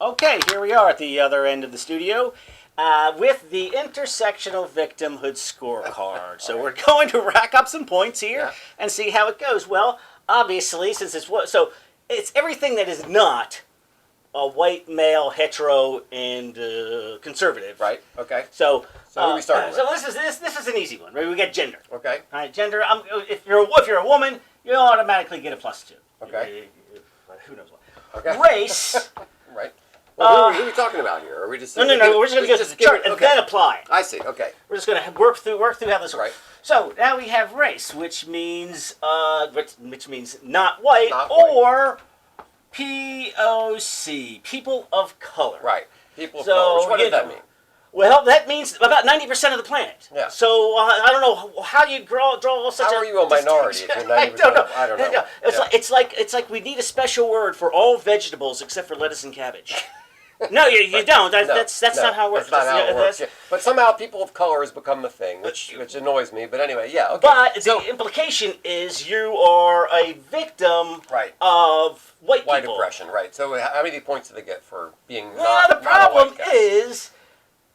Okay, here we are at the other end of the studio with the intersectional victimhood scorecard. So we're going to rack up some points here and see how it goes. Well, obviously, since it's everything that is not a white male, hetero, and conservative. Right. Okay. So who are we starting with? So this is an easy one. Right? We get gender. Okay. All right, gender. If you're a woman, you automatically get a +2. Okay. Who knows what? Okay. Race. Right. Well, who are we talking about here? Are we just No. We're just going to go to the chart and then apply it. I see. Okay. We're just going to work through how this works. Right. So now we have race, which means not white, or POC, people of color. Right. People of color. What does that mean? Well, that means about 90% of the planet. Yeah. So I don't know how you draw such How are you a minority? I don't know. I don't know. It's like we need a special word for all vegetables except for lettuce and cabbage. No, you don't. That's not how it works. That's not how it works. Yeah. But somehow people of color has become the thing, which annoys me. But anyway, yeah. Okay. But the implication is you are a victim of white people. Oppression, right. So how many points do they get for being the problem is,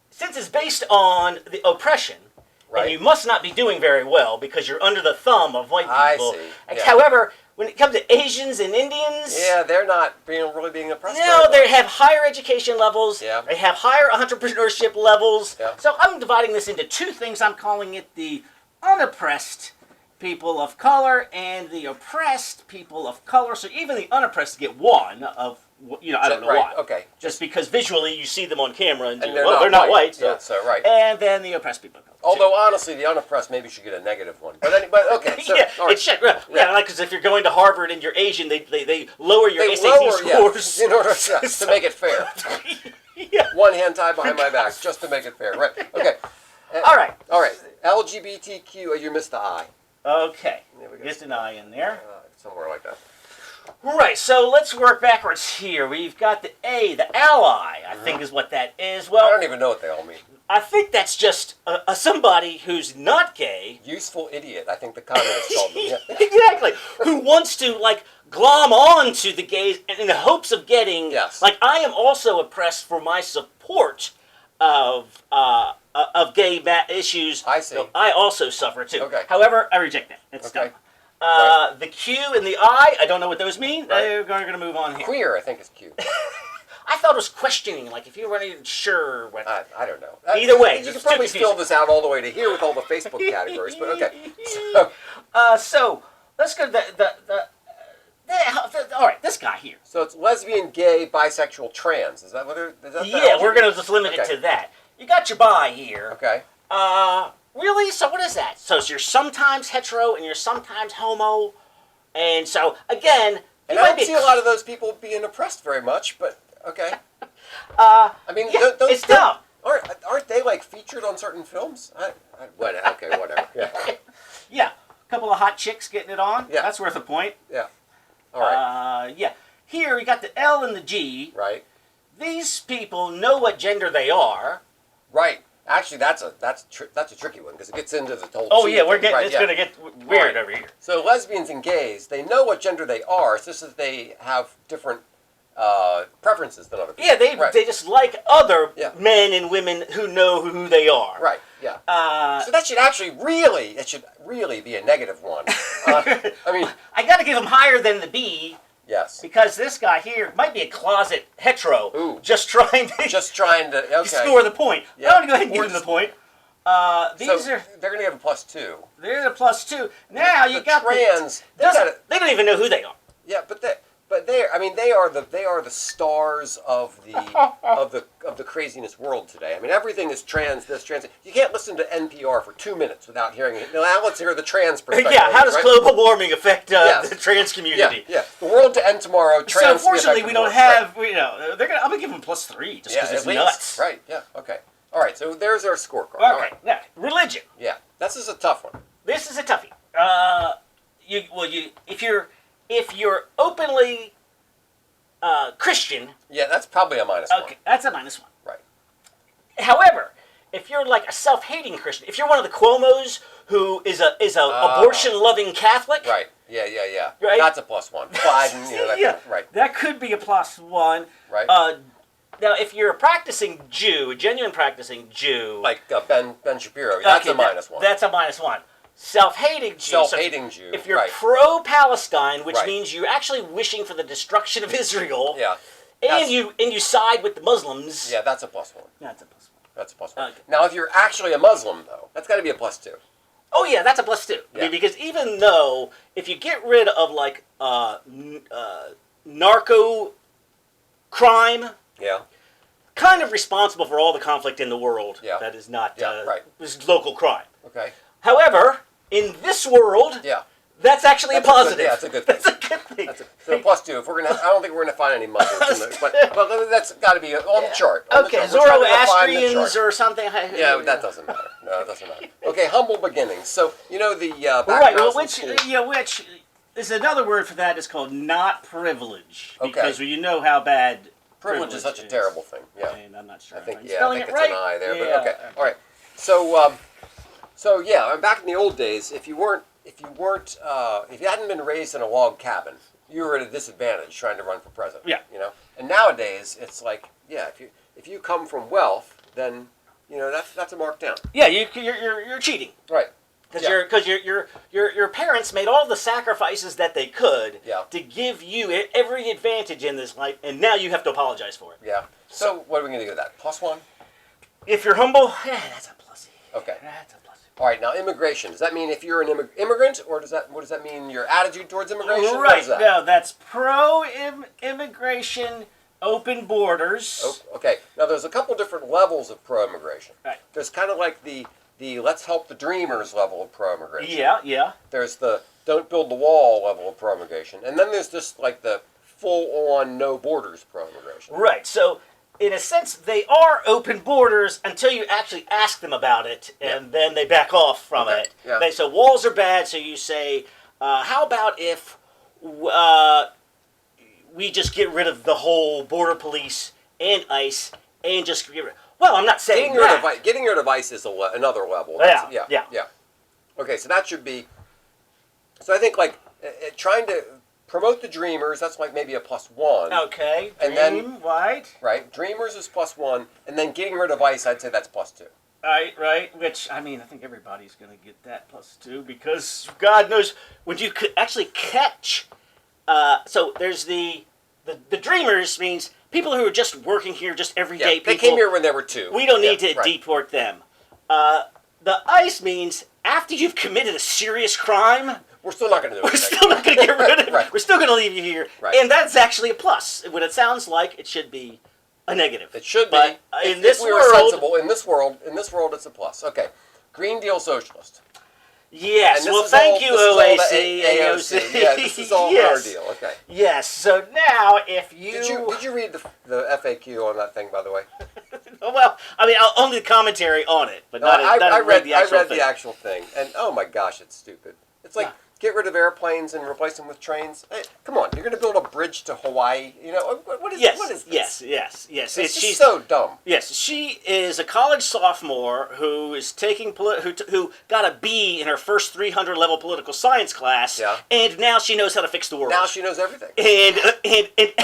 since it's based on the oppression, and you must not be doing very well because you're under the thumb of white people. I see. Yeah. However, when it comes to Asians and Indians... Yeah, they're not really being oppressed. No, they have higher education levels. Yeah. They have higher entrepreneurship levels. Yeah. So I'm dividing this into two things. I'm calling it the unoppressed people of color and the oppressed people of color. So even the unoppressed get one of... I don't know why. Okay. Just because visually you see them on camera and they're not white. So. Yeah, so right. And then the oppressed people. Although honestly, the unoppressed maybe should get a -1. But okay. So, it should. Yeah, like because if you're going to Harvard and you're Asian, they lower your SAT scores in order to make it fair. One hand tied behind my back, just to make it fair. Right. Okay. All right. LGBTQ. You missed the I. Okay. Just an I in there. Somewhere like that. Right, so let's work backwards here. We've got the A, the ally, I think is what that is. Well, I don't even know what they all mean. I think that's just somebody who's not gay. Useful idiot, I think the communists called them. Yeah. Exactly. Who wants to, glom on to the gays in the hopes of getting... Yes. I am also oppressed for my support of gay issues. I see. So I also suffer, too. Okay. However, I reject that. It's dumb. The Q and the I don't know what those mean. We're going to move on here. Queer, I think, is Q. I thought it was questioning, if you weren't even sure what... I don't know. Either way. You could probably fill this out all the way to here with all the Facebook categories, but okay. So let's go to all right, this guy here. So it's lesbian, gay, bisexual, trans. Is that what is that? Yeah, we're going to just limit it to that. You got your bi here. Okay. Really? So what is that? So you're sometimes hetero and you're sometimes homo. And so, again... And I don't see a lot of those people being oppressed very much, but okay. It's dumb. Aren't they, featured on certain films? Whatever. Yeah. Yeah. A couple of hot chicks getting it on. Yeah. That's worth a point. Yeah. All right. Yeah. Here we got the L and the G. Right. These people know what gender they are. Right. Actually, that's a tricky one because it gets into the whole. Oh yeah, it's going to get weird over here. So lesbians and gays, they know what gender they are. It's just that they have different preferences than other people. Yeah, they just like other men and women who know who they are. Right. Yeah. So that should actually really be a -1. I got to give them higher than the B. Yes. Because this guy here might be a closet hetero. Ooh. Just trying to score the point. Yeah. I'm going to go ahead and give him the point. They're going to get a +2. There's a +2. Now you got trans. They don't even know who they are. Yeah, but they are the stars of the craziness world today. Everything is trans. You can't listen to NPR for 2 minutes without hearing it. Now let's hear the trans perspective. Yeah, how does global warming affect the trans community? Yeah. The world to end tomorrow. Trans. So unfortunately, we don't have. I'm gonna give them +3 just because it's nuts. Right. Yeah. Okay. All right. So there's our scorecard. Okay. Now, religion. Yeah. This is a tough one. This is a toughie. If you're openly Christian... Yeah, that's probably a -1. Okay, that's a -1. Right. However, if you're a self-hating Christian, if you're one of the Cuomos who is a abortion-loving Catholic... Right. Yeah. Right? That's a +1. Biden, right. That could be a +1. Right. Now, if you're a practicing Jew, a genuine practicing Jew, like Ben Shapiro, that's a -1. That's a -1. Self-hating Jew. Self-hating Jew. If you're right. pro-Palestine, which Right. means you're actually wishing for the destruction of Israel, Yeah. and you side with the Muslims, Yeah, that's a +1. that's a +1. That's a +1. Okay. Now, if you're actually a Muslim, though, that's got to be a +2. Oh yeah, that's a +2. I Yeah. mean, because even though if you get rid of like narco crime, Yeah. kind of responsible for all the conflict in the world. Yeah. That is not right. is local crime. Okay. However, in this world, Yeah. that's actually That's a positive. that's a good thing. That's a good thing. So a +2. If we're gonna, I don't think we're gonna find any Muslims, in but that's got to be on the chart. On the Okay, chart. We're trying to define the Zoroastrians chart. or something. Yeah, that doesn't matter. No, it doesn't matter. Okay, humble beginnings. So you know the Right. Well, school. which is another word for that is called not privilege, Okay. because you know how bad Privilege is such a terrible thing. Yeah. And I'm not sure. I think I'm I spelling think it it's right. an I there, Yeah. but okay, all right. So yeah, back in the old days, if you hadn't been raised in a log cabin, you were at a disadvantage trying to run for president. Yeah. You know, and nowadays it's like, yeah, if you come from wealth, then you know that's a mark down. Yeah, you're cheating. Right. Because your parents made all the sacrifices that they could Yeah. to give you every advantage in this life, and now you have to apologize for it. Yeah. So what are we going to do with that? +1? If you're humble, yeah, that's a plusie. Okay. That's a plusie. All right. Now immigration. Does that mean if you're an immigrant, or what does that mean? Your attitude towards immigration? What Right. is that? No, that's pro-immigration, open borders. Oh, okay. Now there's a couple different levels of pro-immigration. Right. There's kind of like the let's help the dreamers level of pro-immigration. Yeah. There's the don't build the wall level of pro-immigration. And then there's just like the full-on no borders pro-immigration. Right. So, in a sense, they are open borders until you actually ask them about it, and then they back off from Okay, it. yeah. So walls are bad, so you say, how about if we just get rid of the whole border police and ICE and just get rid Well, I'm not saying Getting rid of ICE is another level. Yeah. Okay, so that should be... So I think like trying to promote the dreamers, that's like maybe a +1. Okay, And dream, right? Right, dreamers is +1, and then getting rid of ICE, I'd say that's +2. Right. Which, I mean, I think everybody's going to get that +2 because God knows when you could actually catch. So there's the dreamers means people who are just working here, just everyday people. They came here when they were 2. We don't need to deport them. The ICE means after you've committed a serious crime, we're still not going to do it. we're still not going to get rid of it. Right. We're still going to leave you here. Right. And that's actually a plus. When it sounds like it should be a negative. It should be. But in this if we were world, sensible, in this world, it's a plus. Okay. Green Deal Socialist. yes. And this Well, is thank all- you, this is all the OAC. AOC. Yeah, this is all yes. our deal. Okay. Yes. So now, if you... Did you read the FAQ on that thing, by the way? Well, I mean, only the commentary on it, but not I read the actual thing. the actual thing, and oh my gosh, it's stupid. It's like get rid of airplanes and replace them with trains. Hey, come on, you're going to build a bridge to Hawaii. You know what is Yes. what is this? Yes. It's just so dumb. Yes, she is a college sophomore who is taking who got a B in her first 300 level political science class, and now she knows how to fix the world. Now she knows everything. And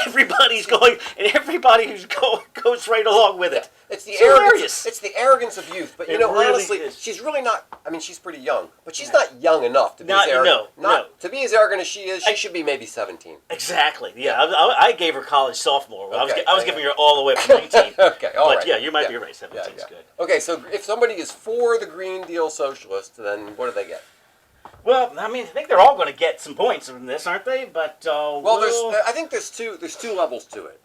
everybody's going, and everybody who's goes right along with it. It's the hilarious. arrogance. It's the arrogance of youth. But you know, really honestly, is. she's really not. I mean, she's pretty young, but she's not young enough to be Not- as arrogant. no. To be as arrogant as she is, she should be maybe 17. Exactly. Yeah, I gave her college sophomore. Okay, I was giving her all the way up to 19. Okay, all right. But yeah, you might be right. 17's good. Okay, so if somebody is for the Green Deal Socialist, then what do they get? Well, I mean, I think they're all going to get some points from this, aren't they? But I think there's two levels to it,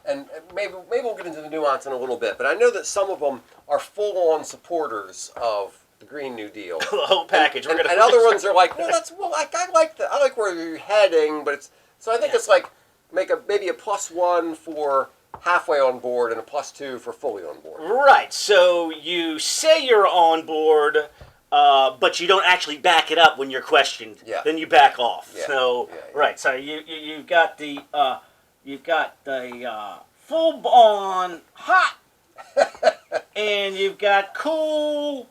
and maybe we'll get into the nuance in a little bit. But I know that some of them are full-on supporters of the Green New Deal. the whole package. And other ones are like, I like where you're heading, but I think it's like maybe a +1 for halfway on board and a +2 for fully on board. Right. So you say you're on board, but you don't actually back it up when you're questioned. Yeah. Then you back off. Yeah. So Yeah. right. So you've got the full on hot, and you've got cool.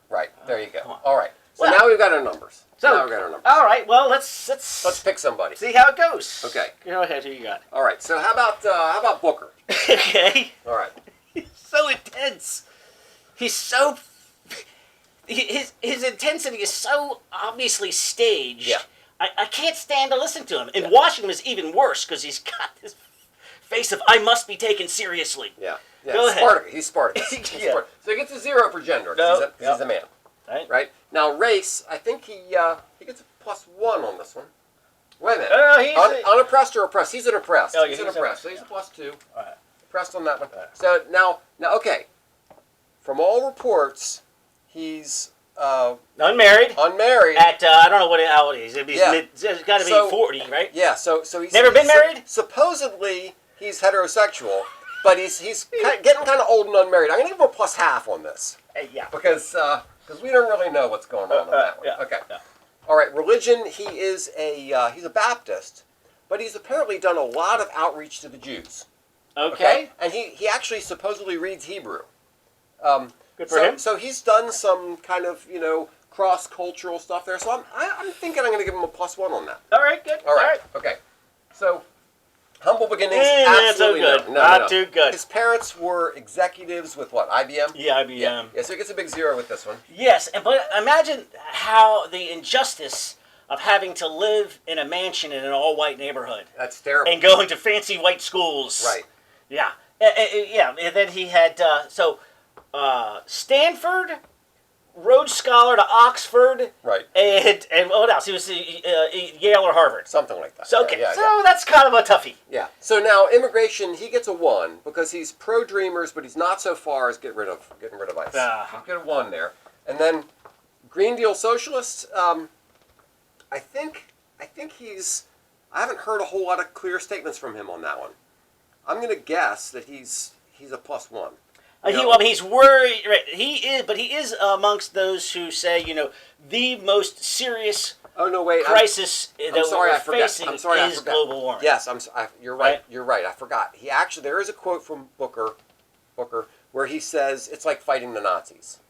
Right. There you Come go. on. All right. So Well, now we've got our numbers. All right. Well, let's Let's pick somebody. see how it goes. Okay. Go ahead. Who you got? All right. So how about Booker? Okay. All right. He's so intense. He's so. His intensity is so obviously staged. Yeah. I can't stand to listen to him. And Washington is even worse because he's got this face of I must be taken seriously. Yeah. Go ahead. Spartacus. He's Spartacus. Yeah. So he gets a 0 for gender because he's a man. Right? Now race, I think he gets a +1 on this one. Wait a minute. Unoppressed or oppressed? He's an oppressed. Oh, yeah, he's an oppressed. So he's a +2. All right. Oppressed on that one. So now, okay. From all reports, he's unmarried. Unmarried. At I don't know how old he is. He's got to be 40, right? Yeah. So he's never been married. Supposedly he's heterosexual, but he's getting kind of old and unmarried. I'm gonna give him a +0.5 on this. Yeah. Because we don't really know what's going on that one. Yeah. Okay. Yeah. All right. Religion. He's a Baptist, but he's apparently done a lot of outreach to the Jews. Okay. And he actually supposedly reads Hebrew. Good for him. So he's done some kind of cross-cultural stuff there. So I'm thinking I'm going to give him a +1 on that. All right. Good. All right. Okay. So humble beginnings. Not so Absolutely good. no. Not too good. His parents were executives with what? IBM. Yeah, IBM. Yeah. So he gets a big 0 with this one. Yes, but imagine how the injustice of having to live in a mansion in an all-white neighborhood. That's terrible. And going to fancy white schools. Right. Yeah. Yeah. And then he had Stanford, Rhodes Scholar to Oxford. Right. And what else? He was Yale or Harvard. Something like that. So okay. That's kind of a toughie. Yeah. So now immigration, he gets a 1 because he's pro-dreamers, but he's not so far as getting rid of ICE. He'll get a 1 there. And then Green Deal socialists. I think he's. I haven't heard a whole lot of clear statements from him on that one. I'm going to guess that he's a +1. He's worried. Right, he is amongst those who say, the most serious crisis that we're facing is global warming. Yes, you're right. You're right. I forgot. He actually, there is a quote from Booker, where he says it's like fighting the Nazis.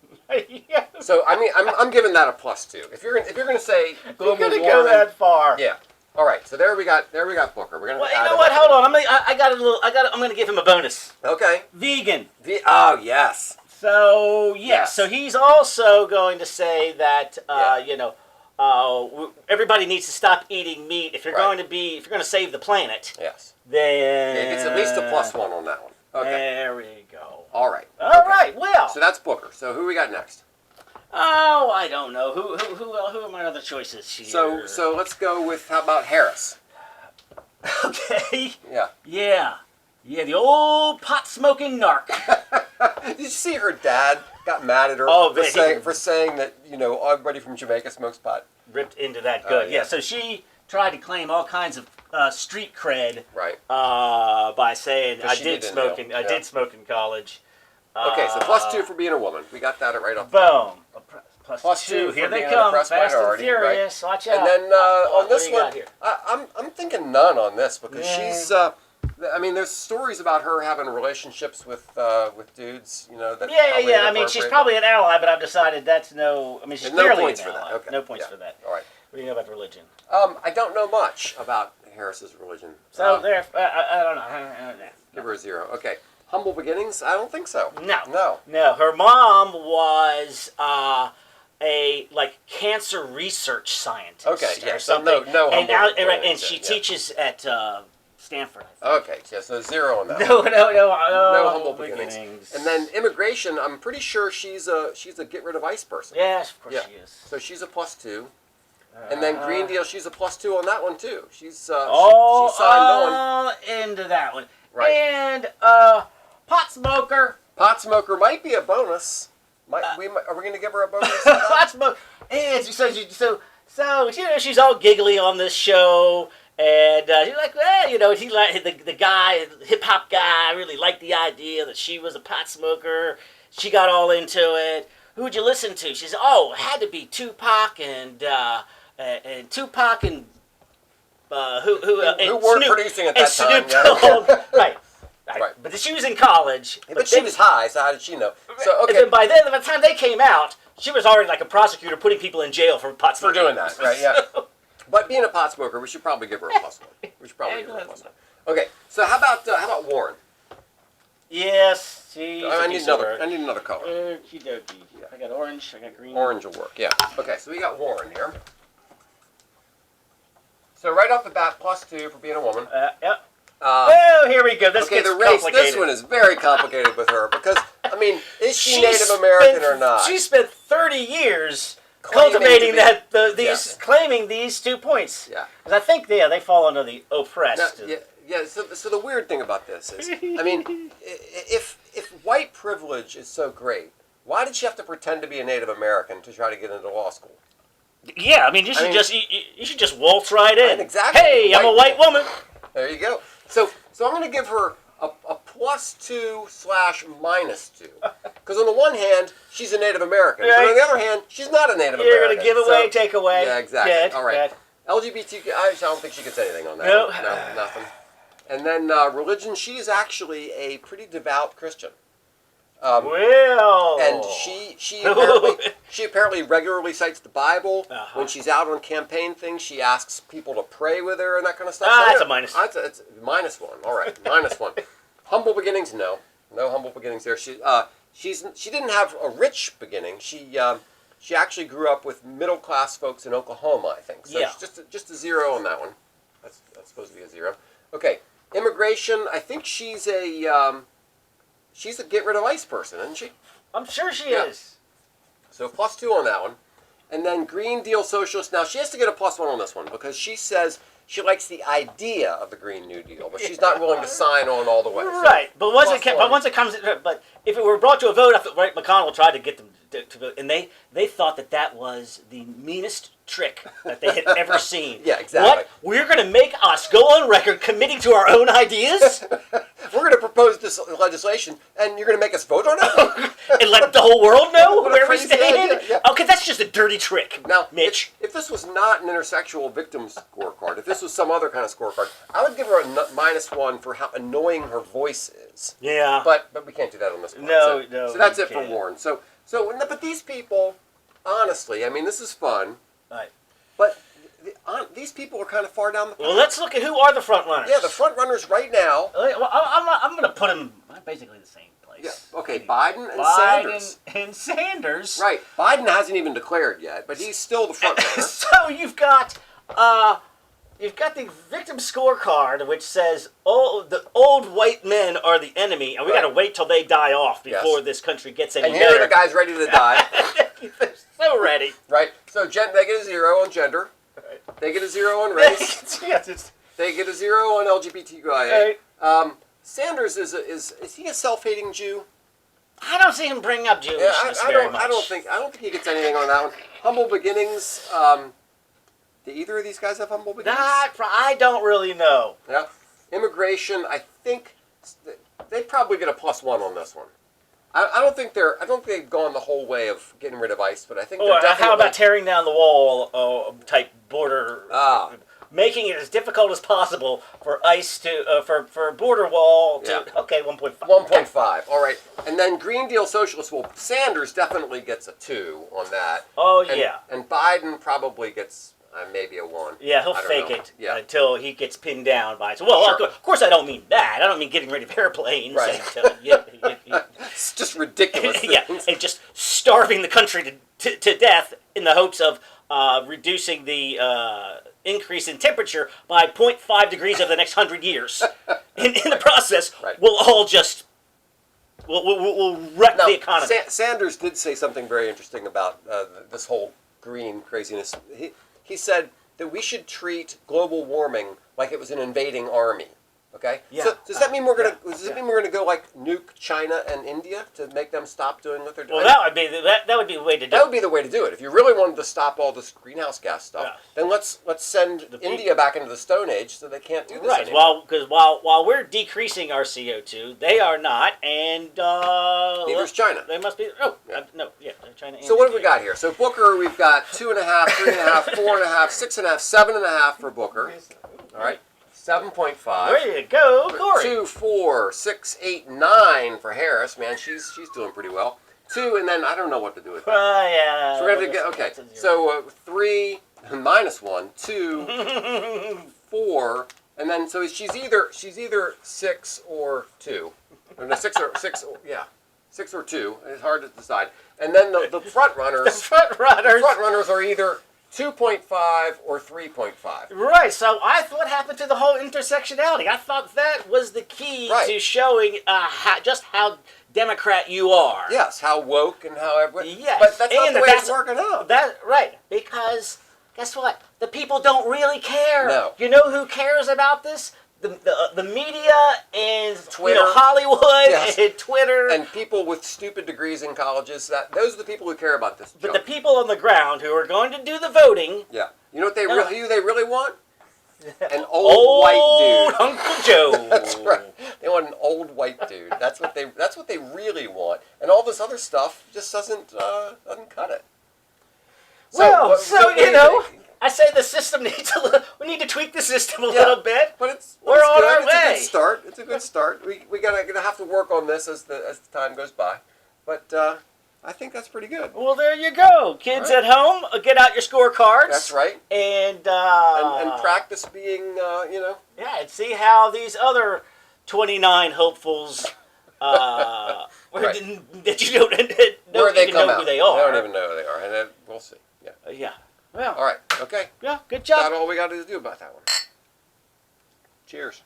Yeah. So I mean, I'm giving that a +2. If you're going to say global warming, go that far. Yeah. All right. So there we got Booker. We're going to. Well, you know what? Hold on. I'm going to give him a bonus. Okay. Vegan. Oh yes. So yes. So he's also going to say that everybody needs to stop eating meat if you're going to save the planet. Yes. Then it's at least a +1 on that one. Okay. There we go. All right. All right. Well. So that's Booker. So who we got next? Oh, I don't know. Who are my other choices here? So let's go with, how about Harris? Okay. Yeah. Yeah. Yeah, the old pot-smoking narc. Did you see her dad got mad at her for saying that, everybody from Jamaica smokes pot? Ripped into that good. Yeah. So she tried to claim all kinds of street cred. Right. By saying I did smoke in college. Okay, so +2 for being a woman. We got that right up. Boom. +2. Here they come. Fast and Furious. Right? Watch out. And then on this one, I'm thinking none on this because she's. There's stories about her having relationships with dudes. That. Yeah. I mean, she's probably an ally, but I've decided that's no. I mean, she's clearly no points an for that. ally. Okay. No points for that. All right. What do you know about religion? I don't know much about Harris's religion. So I don't know. Give her a 0. Okay. Humble beginnings? I don't think so. No. Her mom was a cancer research scientist. Okay, yeah. Or something. So no humble beginnings. And she teaches at Stanford. Okay, yeah, so 0 on that. No humble beginnings. And then immigration. I'm pretty sure she's a get rid of ICE person. Yes, of course she is. So she's a +2. And then Green Deal, she's a +2 on that one too. She's signed on into that one. Right. And pot smoker. Pot smoker might be a bonus. Are we going to give her a bonus? Pot smoker. And so she's all giggly on this show, and she's like, the guy, hip hop guy, really liked the idea that she was a pot smoker. She got all into it. Who'd you listen to? She said, it had to be Tupac and Tupac and who weren't producing at that time. Yeah. Right. But she was in college. But she was high, so how did she know? So okay. And then by the time they came out, she was already like a prosecutor putting people in jail for pot smoking. For doing that, right? Yeah. But being a pot smoker, we should probably give her a +1. We should probably give her a +1. Okay. So how about Warren? Yes, she's I a need decent another. bird. I need another color. Okie dokie. Yeah. I got orange. I got green. Orange will work. Yeah. Okay. So we got Warren here. So right off the bat, +2 for being a woman. Yep. Oh, here we go. This Okay, gets the race. complicated. This one is very complicated with her because I mean, is she Native American or not? She spent 30 years Claiming cultivating to be- claiming these 2 points. Yeah. Because I think they fall under the oppressed. Now, yeah. So the weird thing about this is, I mean, if white privilege is so great, why did she have to pretend to be a Native American to try to get into law school? Yeah, I mean, you should just waltz right in. Exactly. Hey, I'm a white woman. There you go. So I'm going to give her a +2/-2. Because on the one hand, she's a Native American. But on the other hand, she's not a Native American. You're going to give away, take away. Yeah, exactly. Good, all right. good. LGBTQ, I don't think she gets anything on that. No. No, nothing. And then religion, she is actually a pretty devout Christian. Well. And she apparently regularly cites the Bible. When she's out on campaign things, she asks people to pray with her and that kind of stuff. That's a minus. It's -1. All right, -1. Humble beginnings, no humble beginnings there. She didn't have a rich beginning. She actually grew up with middle class folks in Oklahoma, I think. So yeah. just a 0 on that one. That's supposed to be a 0. Okay, immigration. I think she's a get rid of ICE person, isn't she? I'm sure she is. So +2 on that one. And then Green Deal Socialist. Now, she has to get a +1 on this one because she says she likes the idea of the Green New Deal, but she's not willing to sign on all the way. So Right, but once it comes, but if it were brought to a vote, right, McConnell tried to get them to vote, and they thought that was the meanest trick that they had ever seen. Yeah, exactly. What? We're going to make us go on record committing to our own ideas? We're going to propose this legislation, and you're going to make us vote on it? And let the whole world know What a where we crazy stand? idea, yeah. Okay, that's just a dirty trick, Now, Mitch. if this was not an intersexual victim scorecard, if this was some other kind of scorecard, I would give her a -1 for how annoying her voice is. Yeah. But we can't do that on this one. No. So that's you it for can't. Warren. But these people, honestly, I mean, this is fun. Right. But these people are kind of far down the path. Well, let's look at who are the front runners. Yeah, the front runners right now. Well, I'm going to put them basically in the same place. Yeah. Okay, Biden and Sanders. And Sanders. Right. Biden hasn't even declared yet, but he's still the front runner. So you've got the victim scorecard, which says the old white men are the enemy, and we got to wait till they die off before this country gets any and better. here are the guys ready to die. They're so ready. Right. So they get a 0 on gender. They get a 0 on race. Yes, They get a 0 on LGBTQIA. Sanders is he a self-hating Jew? I don't see him bring up Jewishness very much. I don't think he gets anything on that one. Humble beginnings. Do either of these guys have humble beginnings? I don't really know. Yeah. Immigration. I think they probably get a +1 on this one. I don't think they've gone the whole way of getting rid of ICE, but I think they're definitely. How about tearing down the wall type border? Making it as difficult as possible for ICE to for border wall to 1.5. 1.5. All right, and then Green Deal Socialist. Well, Sanders definitely gets a 2 on that. Oh and, yeah. And Biden probably gets maybe a 1. Yeah, he'll fake it until he gets pinned down by it. Well, Sure. of course I don't mean that. I don't mean getting rid of airplanes. Right. It's just ridiculous. Yeah, and just starving the country to death in the hopes of reducing the increase in temperature by 0.5 degrees over the next 100 years. In the process, we'll all just we'll wreck the economy. Sanders did say something very interesting about this whole green craziness. He said that we should treat global warming like it was an invading army. Okay. Yeah. So does that mean we're gonna? Does it mean we're gonna go like nuke China and India to make them stop doing what they're doing? Well, that would be the way to do it. That would be the way to do it. If you really wanted to stop all this greenhouse gas stuff, then let's send India back into the Stone Age so they can't do this anymore. Well, because while we're decreasing our CO2, they are not, and neither's China. They must be. China. And So what have we got here? So Booker, we've got 2.5, 3.5, 4.5, 6.5, 7.5 for Booker. All right. 7.5. There you go, Corey. 2, 4, 6, 8, 9 for Harris. Man, she's doing pretty well. 2, and then I don't know what to do with that. Yeah. So we're going to get, okay. So 3, -1, 2, 4, And then so she's either 6 or 2, or no, 6 or 2. It's hard to decide. And then the front runners, The front runners are either 2.5 or 3.5. Right, so what happened to the whole intersectionality? I thought that was the key to showing just how Democrat you are. Yes, how woke and how everybody. Yes, But that's not the way it's working out. Right, because guess what? The people don't really care. No. You know who cares about this? The media and Twitter. Hollywood and Twitter. And people with stupid degrees in colleges. Those are the people who care about this. But the people on the ground who are going to do the voting. Yeah. You know what who they really want? An old white dude. Uncle Joe. That's right. They want an old white dude. That's what they really want. And all this other stuff just doesn't cut it. So you know, I say the system needs we need to tweak the system a little bit. But we're on our way. way. It's a good start. We're gonna have to work on this as the time goes by. But I think that's pretty good. Well, there you go, kids at home. Get out your scorecards. That's right. And practice being, Yeah, and see how these other 29 hopefuls, right. that you don't where they even come know out. who they are. I don't even know who they are, and then we'll see. Yeah. Yeah. Well. All right. Okay. Yeah. Good job. That's all we got to do about that one. Cheers.